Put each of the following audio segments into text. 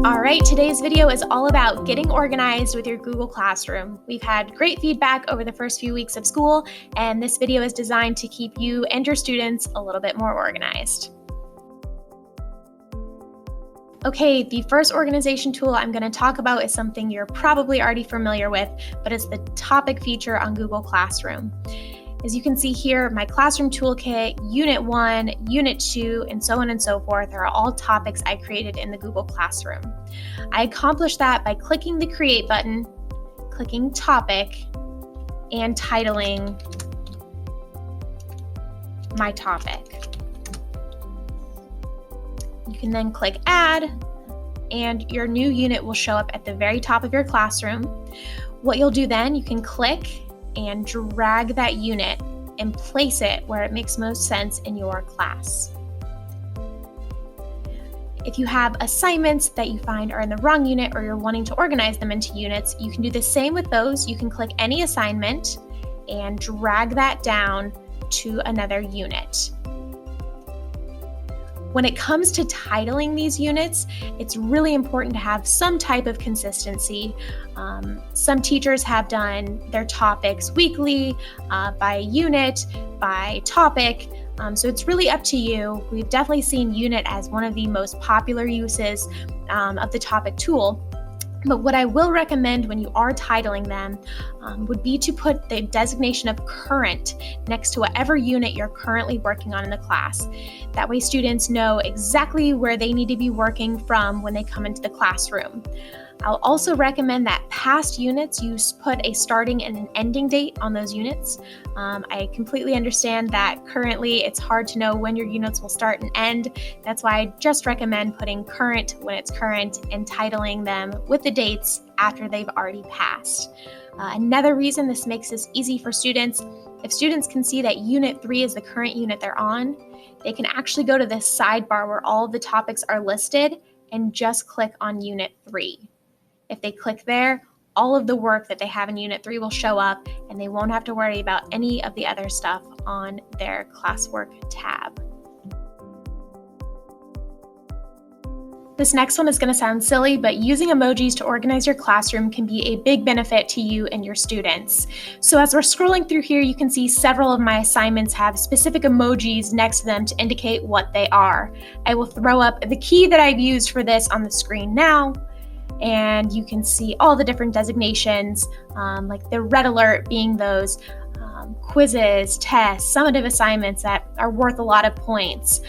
All right, today's video is all about getting organized with your Google Classroom. We've had great feedback over the first few weeks of school, and this video is designed to keep you and your students a little bit more organized. Okay, the first organization tool I'm going to talk about is something you're probably already familiar with, but it's the topic feature on Google Classroom. As you can see here, my Classroom Toolkit, Unit 1, Unit 2, and so on and so forth are all topics I created in the Google Classroom. I accomplished that by clicking the Create button, clicking Topic, and titling my topic. You can then click Add, and your new unit will show up at the very top of your classroom. What you'll do then, you can click and drag that unit and place it where it makes most sense in your class. If you have assignments that you find are in the wrong unit or you're wanting to organize them into units, you can do the same with those. You can click any assignment and drag that down to another unit. When it comes to titling these units, it's really important to have some type of consistency. Some teachers have done their topics weekly, by unit, by topic, so it's really up to you. We've definitely seen unit as one of the most popular uses of the topic tool. But what I will recommend when you are titling them would be to put the designation of current next to whatever unit you're currently working on in the class. That way students know exactly where they need to be working from when they come into the classroom. I'll also recommend that past units, you put a starting and an ending date on those units. I completely understand that currently it's hard to know when your units will start and end. That's why I just recommend putting current when it's current and titling them with the dates after they've already passed. Another reason this makes this easy for students, if students can see that Unit 3 is the current unit they're on, they can actually go to this sidebar where all of the topics are listed and just click on Unit 3. If they click there, all of the work that they have in Unit 3 will show up and they won't have to worry about any of the other stuff on their classwork tab. This next one is going to sound silly, but using emojis to organize your classroom can be a big benefit to you and your students. So as we're scrolling through here, you can see several of my assignments have specific emojis next to them to indicate what they are. I will throw up the key that I've used for this on the screen now, and you can see all the different designations, like the red alert being those quizzes, tests, summative assignments that are worth a lot of points.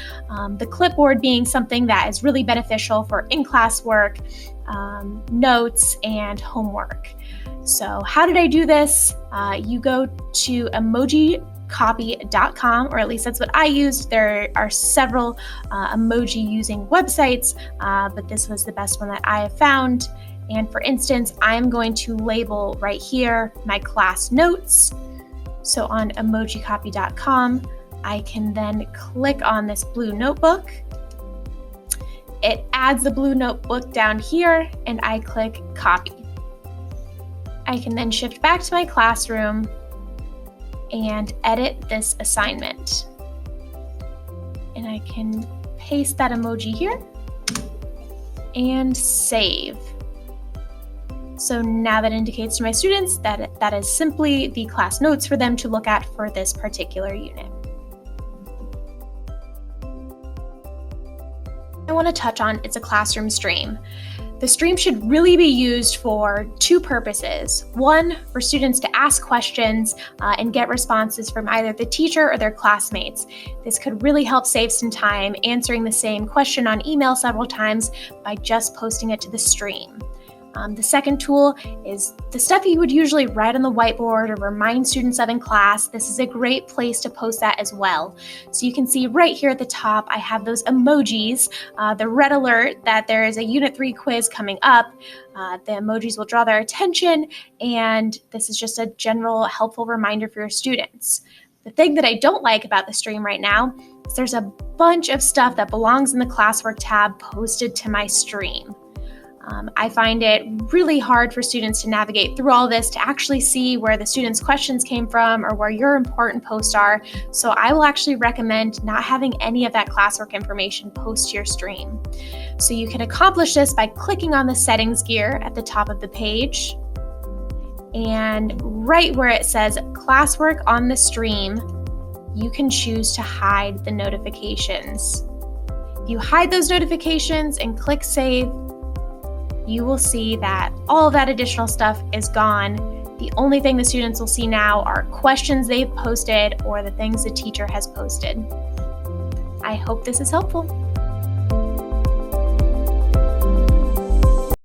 The clipboard being something that is really beneficial for in-class work, notes, and homework. So how did I do this? You go to emojicopy.com, or at least that's what I used. There are several emoji using websites, but this was the best one that I have found. And for instance, I'm going to label right here my class notes. So on emojicopy.com, I can then click on this blue notebook. It adds the blue notebook down here, and I click copy. I can then shift back to my classroom and edit this assignment. And I can paste that emoji here and save. So now that indicates to my students that that is simply the class notes for them to look at for this particular unit. I want to touch on it's a classroom stream. The stream should really be used for two purposes. One, for students to ask questions and get responses from either the teacher or their classmates. This could really help save some time answering the same question on email several times by just posting it to the stream. The second tool is the stuff you would usually write on the whiteboard or remind students of in class. This is a great place to post that as well. So you can see right here at the top, I have those emojis, the red alert that there is a Unit 3 quiz coming up. The emojis will draw their attention, and this is just a general helpful reminder for your students. The thing that I don't like about the stream right now is there's a bunch of stuff that belongs in the classwork tab posted to my stream. I find it really hard for students to navigate through all this to actually see where the students' questions came from or where your important posts are. So I will actually recommend not having any of that classwork information post to your stream. So you can accomplish this by clicking on the settings gear at the top of the page. And right where it says classwork on the stream, you can choose to hide the notifications. If you hide those notifications and click save, you will see that all of that additional stuff is gone. The only thing the students will see now are questions they've posted or the things the teacher has posted. I hope this is helpful.